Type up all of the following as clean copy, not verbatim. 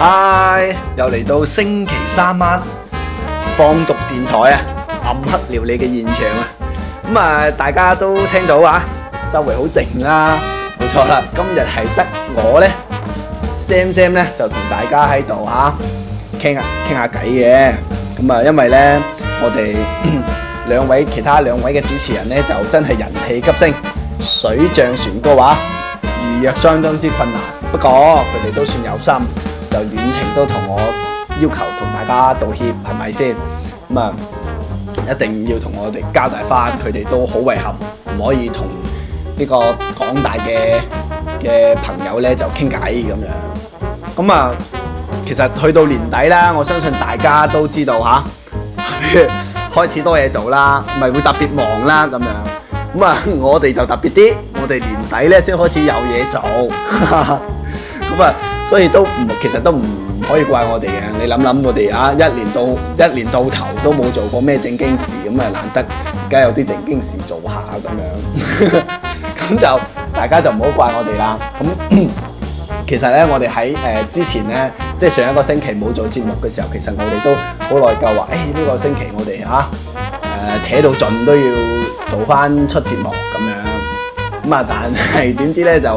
嗨，又嚟到星期三晚放毒電台啊，暗黑料理嘅現場啊。咁啊，大家都聽到啊，周圍好靜啦，冇錯啦。今日係得我咧，Sam 咧就同大家喺度嚇傾下偈嘅。咁啊，因為咧我哋其他兩位嘅主持人咧就真係人氣急升，水漲船高啊，預約相當之困難。不過佢哋都算有心。就遠程都同我要求同大家道歉，係咪先？咁啊，一定要同我哋交代翻，佢哋都好遺憾，唔可以同呢個廣大嘅朋友咧就傾偈咁樣。咁啊，其實去到年底啦，我相信大家都知道嚇，開始多嘢做啦，咪會特別忙啦咁樣。咁啊，我哋就特別啲，我哋年底咧先開始有嘢做。咁啊〜所以其實都唔可以怪我哋嘅。你諗我哋啊，一年到頭都冇做過咩正經事，咁啊難得而家有啲正經事做下咁樣，咁就大家就唔好怪我哋啦。咁其實咧，我哋喺之前咧，即係上一個星期冇做節目嘅時候，其實我哋都好內疚話，呢個星期我哋扯到盡都要做翻出節目咁樣。咁啊，但係點知咧就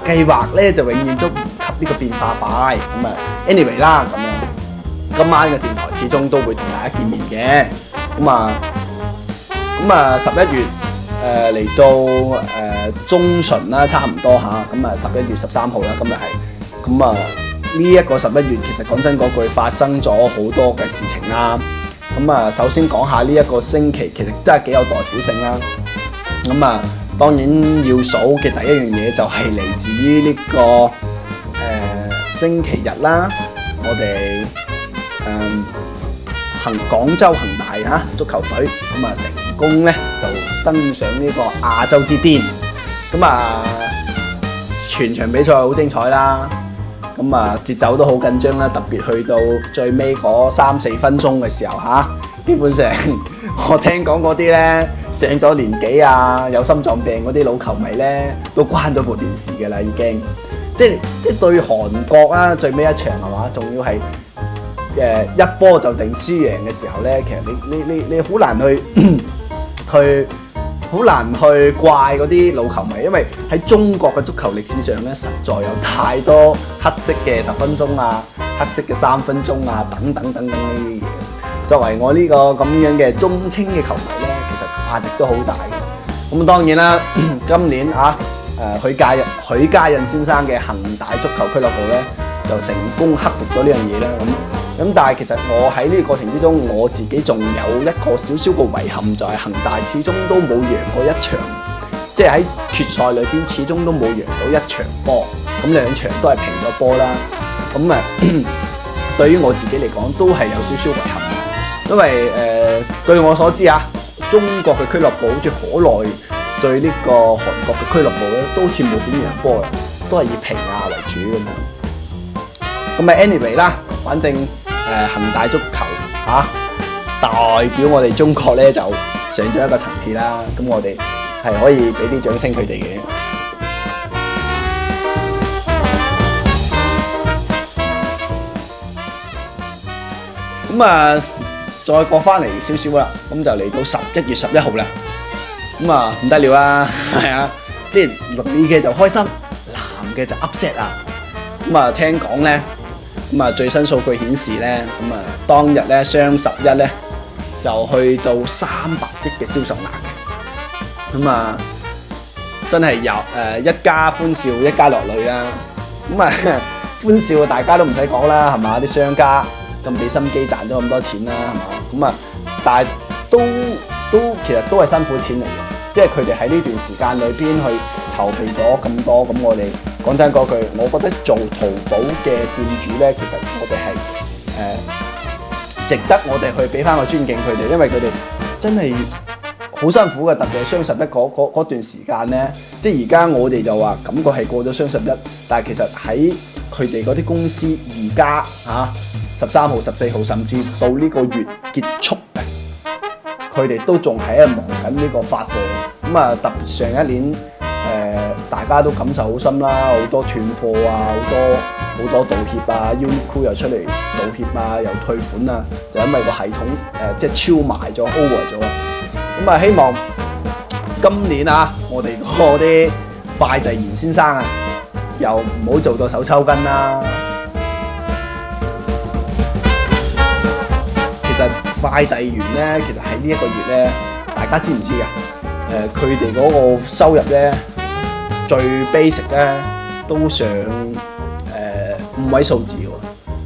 計劃咧就永遠都呢個變化快咁啊 ，anyway 啦咁樣，今晚嘅電台始終都會同大家見面嘅。咁啊11月嚟到中旬啦，差唔多嚇。咁啊11月13號啦，今日係。咁啊呢一個11月其實講真嗰句發生咗好多嘅事情啦。咁啊首先講下呢一個星期其實真係幾有代表性啦。咁啊當然要數嘅第一樣嘢就係嚟自於呢個星期日啦，我哋廣州恒大足球隊咁啊成功咧就登上呢個亞洲之巔，咁啊全場比賽好精彩啦，咁啊節奏都好緊張啦，特別去到最尾嗰3-4分鐘嘅時候基本上我聽講嗰啲咧上咗年紀啊有心臟病嗰啲老球迷咧都關咗部電視㗎啦已經。即係對韓國啊，最尾一場係嘛，仲要係一波就定輸贏嘅時候咧，其實你好難好難去怪嗰啲老球迷，因為喺中國嘅足球歷史上咧，實在有太多黑色嘅10分鐘啊、黑色嘅3分鐘啊等等呢啲嘢。作為我呢個咁樣嘅中青嘅球迷咧，其實壓力都好大嘅。咁當然啦，今年許家印先生嘅恒大足球俱樂部咧，就成功克服咗呢樣嘢啦。咁但係其實我喺呢個過程之中，我自己仲有一個少少嘅遺憾，就係恒大始終都冇贏過一場，即係喺決賽裏邊始終都冇贏到一場波。咁2場都係平咗波啦。咁對於我自己嚟講，都係有少少遺憾，因為據我所知中國嘅俱樂部好似可耐。對呢個韓國嘅俱樂部咧，都好似冇點贏波啦，都係以平亞為主咁樣。咁anyway 啦，反正恒大足球代表我哋中國咧就上咗一個層次啦。咁我哋係可以俾啲掌聲佢哋嘅。咁再過翻嚟少少啦，咁就嚟到11月11號啦。咁唔得了啦，係即係女嘅就開心，男嘅就 upset 啊。咁聽講咧，最新數據顯示咧，當日咧雙11咧就去到300億嘅銷售額嘅。真係有一家歡笑一家落淚啦。歡笑大家都唔使講啦，係嘛？啲商家咁俾心機賺咗咁多錢啦，係嘛？但係都其實都係辛苦錢嚟嘅。即係佢哋喺呢段時間裏邊去籌備咗咁多，咁我哋講真嗰句，我覺得做淘寶嘅店主咧，其實我哋係值得我哋去俾翻個尊敬佢哋，因為佢哋真係好辛苦嘅，特別係雙11嗰段時間咧。即係而家我哋就話感覺係過咗雙11，但係其實喺佢哋嗰啲公司而家13號、14號，甚至到呢個月結束嘅，佢哋都仲喺度忙緊呢個發貨。特別上一年大家都感受好深啦，好多斷貨啊，好多好多道歉啊，Uniqlo 又出嚟道歉啊，又退款啊，就因為個系統即係超賣咗 over 咗。咁啊，希望今年啊，我哋嗰啲快遞員先生啊，又唔好做到手抽筋啦。其實快遞員咧，其實喺呢一個月咧，大家知唔知㗎？佢哋嗰個收入咧，最 basic 咧都上5位數字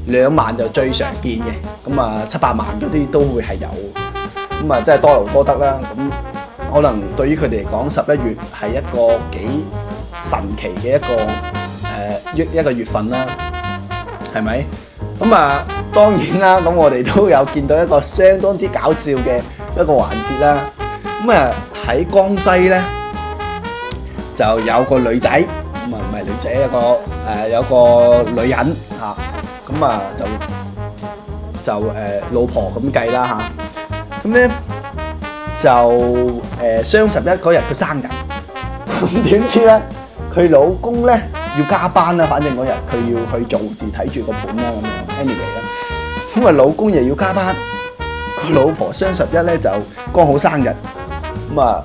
喎，2萬就最常見嘅，咁啊7、8萬嗰啲都會係有，咁啊真係多勞多得啦。咁可能對於佢哋嚟講，11月係一個幾神奇嘅一個月份啦，係咪？咁啊當然啦，咁我哋都有見到一個相當之搞笑嘅一個環節啦。咁啊喺江西咧就有個女仔，咁啊唔係女仔，有個女人嚇，咁啊就老婆咁計啦嚇。咁咧就雙11嗰日佢生日，咁點知咧佢老公咧要加班啦，反正嗰日佢要去做字睇住個盤啦咁樣 anyway 啦。咁啊老公又要加班，個老婆雙11咧就剛好生日，咁啊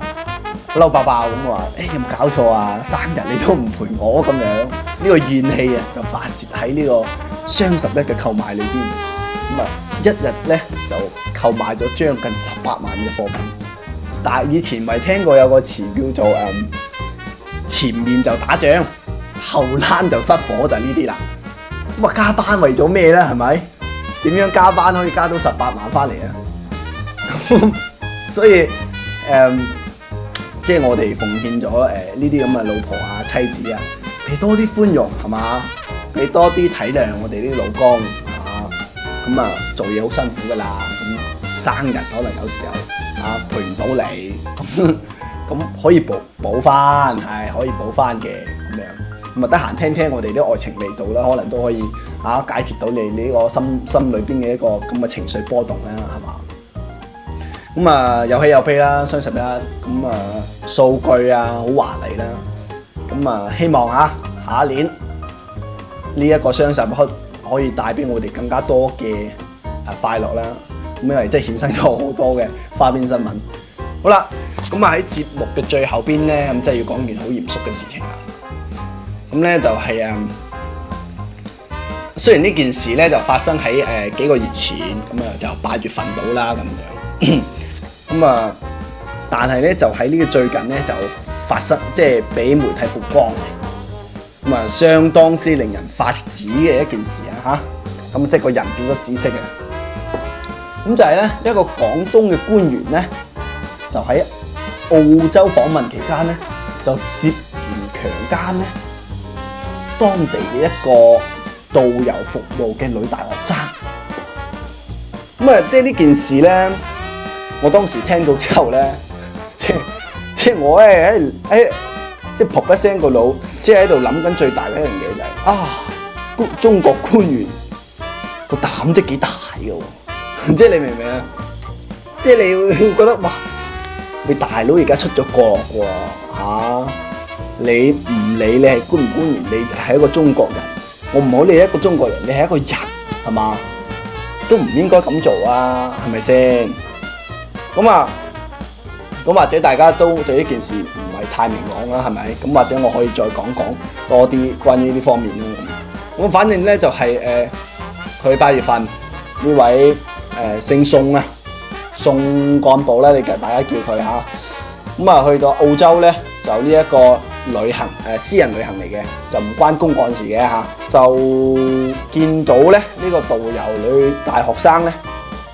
嬲爆爆咁話：有冇搞錯啊？生日你都唔陪我咁樣，呢個怨氣啊就發泄喺呢個雙11嘅購買裏邊。咁啊一日咧就購買咗將近18萬嘅貨品。但係以前咪聽過有個詞叫做前面就打仗，後欄就失火，就係呢啲啦。咁啊加班為咗咩咧？係咪？點樣加班可以加到18萬翻嚟啊？所以即係我哋奉獻咗呢啲咁嘅老婆啊、妻子啊，俾多啲寬容係嘛，俾多啲體諒我哋啲老公啊。咁啊做嘢好辛苦噶啦，咁生日可能有時候啊陪唔到你，咁可以補翻，係可以補翻嘅咁樣。咁啊得閒聽聽我哋啲愛情味道啦，可能都可以解決到你呢個心裏邊嘅一個咁嘅情緒波動啦，係嘛？咁啊有喜有悲啦，雙11咁啊數據啊好華麗啦，咁啊希望下一年呢一個雙11可以帶俾我哋更加多嘅快樂啦。咁因為即係衍生咗好多嘅花邊新聞。好啦，咁啊喺節目嘅最後邊咧，咁即係要講件好嚴肅嘅事情啦。咁咧就係雖然呢件事咧就發生喺幾個月前，咁啊就8月份到啦咁樣。咁啊，但係咧就喺呢個最近咧就發生，即係俾媒體曝光嘅，咁啊相當之令人發指嘅一件事啊嚇。咁即係個人變咗紫色嘅。咁就係咧一個廣東嘅官員咧，就喺澳洲訪問期間咧，就涉嫌強姦咧當地嘅一個導遊服務嘅女大學生。咁啊，即係呢件事咧，我當時聽到之後咧，即係我咧即係噗一聲個腦，即係喺度諗緊最大嘅一樣嘢就係中國官員個膽即係幾大嘅喎，即係你明唔明啊？即係你會覺得哇，你大佬而家出咗國喎，你唔理你係官唔官員，你係一個中國人，我唔好理一個中國人，你係一個人係嘛，都唔應該咁做啊，係咪先？咁或者大家都對呢件事唔係太明朗啦，係咪？咁或者我可以再講多啲關於呢方面啦。咁反正咧就係佢8月份呢位姓宋啊，宋幹部咧，你其實大家叫佢嚇。咁啊去到澳洲咧，就呢一個旅行私人旅行嚟嘅，就唔關公幹事嘅嚇。就見到咧呢個導遊女大學生咧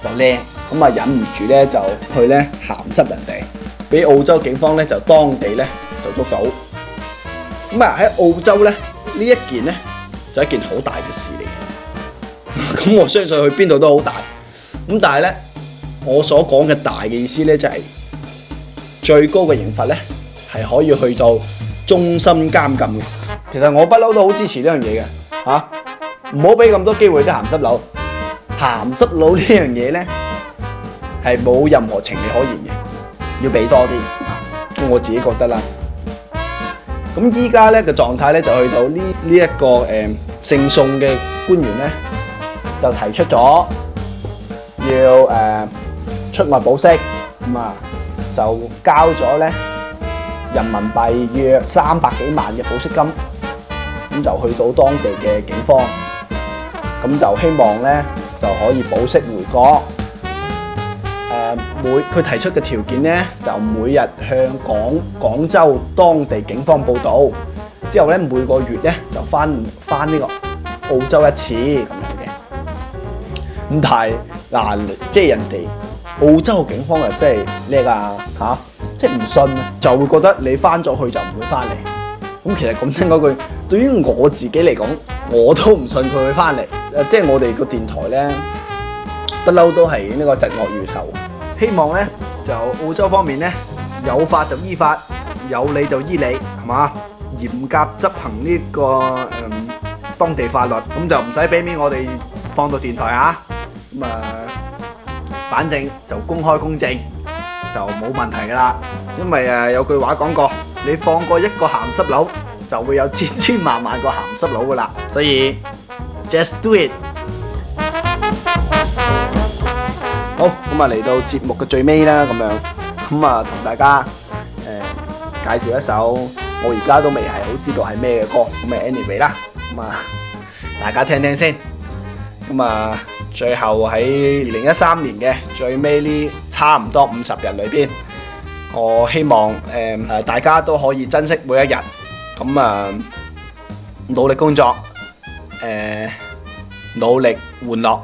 就靚。咁啊忍唔住咧就去咧鹹濕人哋，俾澳洲警方咧就當地咧就捉到。咁啊喺澳洲咧呢一件咧就一件好大嘅事嚟嘅。咁我相信去邊度都好大。咁但係咧我所講嘅大嘅意思咧就係最高嘅刑罰咧係可以去到終身監禁嘅。其實我不嬲都好支持呢樣嘢嘅嚇，唔好俾咁多機會啲鹹濕佬。鹹濕佬呢樣嘢咧係冇任何情理可言嘅，要俾多啲，我自己覺得啦。咁依家咧嘅狀態咧就去到呢一個姓宋嘅官員咧就提出咗要出外保釋，咁啊就交咗咧人民幣約300幾萬嘅保釋金，咁就去到當地嘅警方，咁就希望咧就可以保釋回國。佢提出嘅條件咧，就每日向廣州當地警方報到，之後咧每個月咧就翻呢個澳洲一次咁樣嘅。咁但係即係人哋澳洲警方又真係叻啊即係唔信啊，就會覺得你翻咗去就唔會翻嚟。咁其實講真嗰句，對於我自己嚟講，我都唔信佢會翻嚟。即係我哋個電台咧，不嬲都係呢個疾惡如仇。希望咧就澳洲方面咧有法就依法，有理就依理，係嘛？嚴格執行呢個當地法律，咁就唔使俾面我哋放到電台啊。咁反正就公開公正就冇問題噶啦。因為有句話講過，你放過一個鹹濕佬，就會有千千萬萬個鹹濕佬噶啦。所以 just do it。好，咁嚟到節目嘅最尾啦，咁樣，同大家介紹一首我而家都未係好知道係咩嘅歌，咁anyway 啦，大家聽聽先。最後喺2013年嘅最尾呢差唔多50日裏邊，我希望大家都可以珍惜每一日，努力工作，努力玩樂，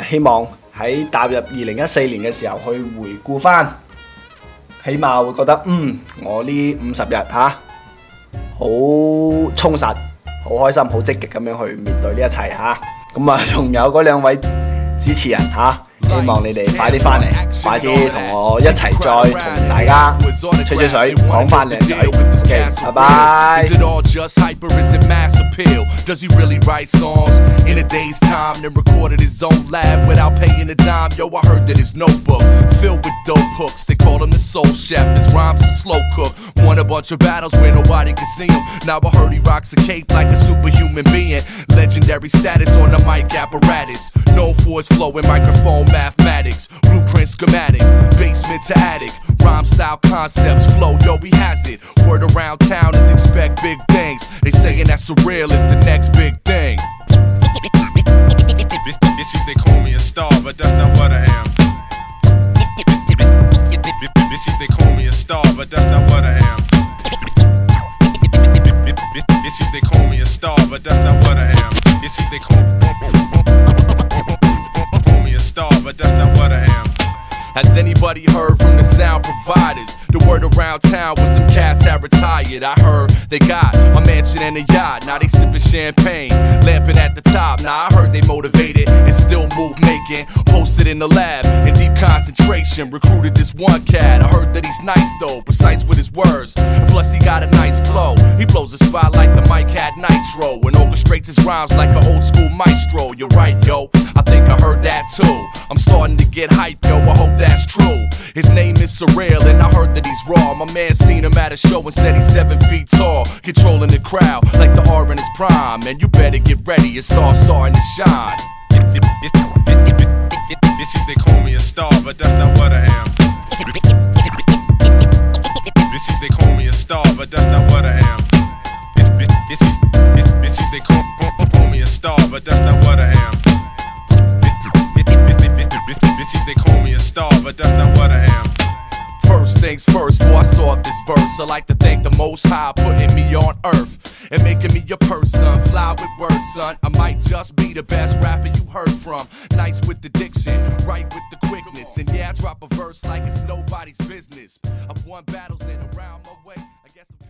希望喺踏入2014年嘅時候去回顧翻，起碼會覺得我呢50日好充實、好開心、好積極咁樣去面對呢一切仲有嗰兩位主持人希望你哋快啲翻嚟，快啲同我一齊再同大家吹吹水，講翻靚仔。OK， 拜拜。Is it all just hyper? Is it mass appeal? Does he really write songs in a day's time? Then record at his own lab without paying a dime? Yo, I heard that his notebook filled with dope hooks. They call him the soul chef. His rhymes are slow cook. Won a bunch of battles where nobody could see him. Now I heard he rocks a cape like a superhuman being. Legendary status on the mic apparatus. Known for his flow and microphone mathematics. Blueprint schematic, basement to attic. Rhyme style concepts flow, yo, he has it. Word around town is expect big things. They saying that surreal is the next big thing. You see, they call me a star, but that's not what I am. You see, they call me a star, but that's not what I am. You see, they call me a star, but that's not what I am. You see, they call me a star, but that's not what I am. Has anybody heard from the sound providers? The word around town was them cats had retired. I heard they got a mansion and a yacht. Now they sipping champagne, lamping at the top. Now I heard they motivated and still move making. Posted in the lab in deep concentration. Recruited this one cat. I heard that he's nice though, precise with his words. And plus he got a nice flow. He blows a spot like the mic had nitro and orchestrates his rhymes like an old school maestro. You're right, yo. I think I heard that too. I'm starting to get hype, yo. I hope that's true. His name is Surreal and I heard that he's raw. My man seen him at a show and said he's 7 feet tall, controlling the crowd like the R in his prime. And you better get ready, it's starting to shine. You see, they call me a star, but that's not what I am. You see, they call me a star, but that's not what I am. You see, they call me a star, but that's not what I am. You see, they call me a star, but that's not what I am. First things first, before I start this verse, I like to thank the Most High putting me on earth and making me a person. Fly with words, son. I might just be the best rapper you heard from. Nice with the diction, right with the quickness. And yeah, I drop a verse like it's nobody's business. I've won battles and around my way. I guess I'm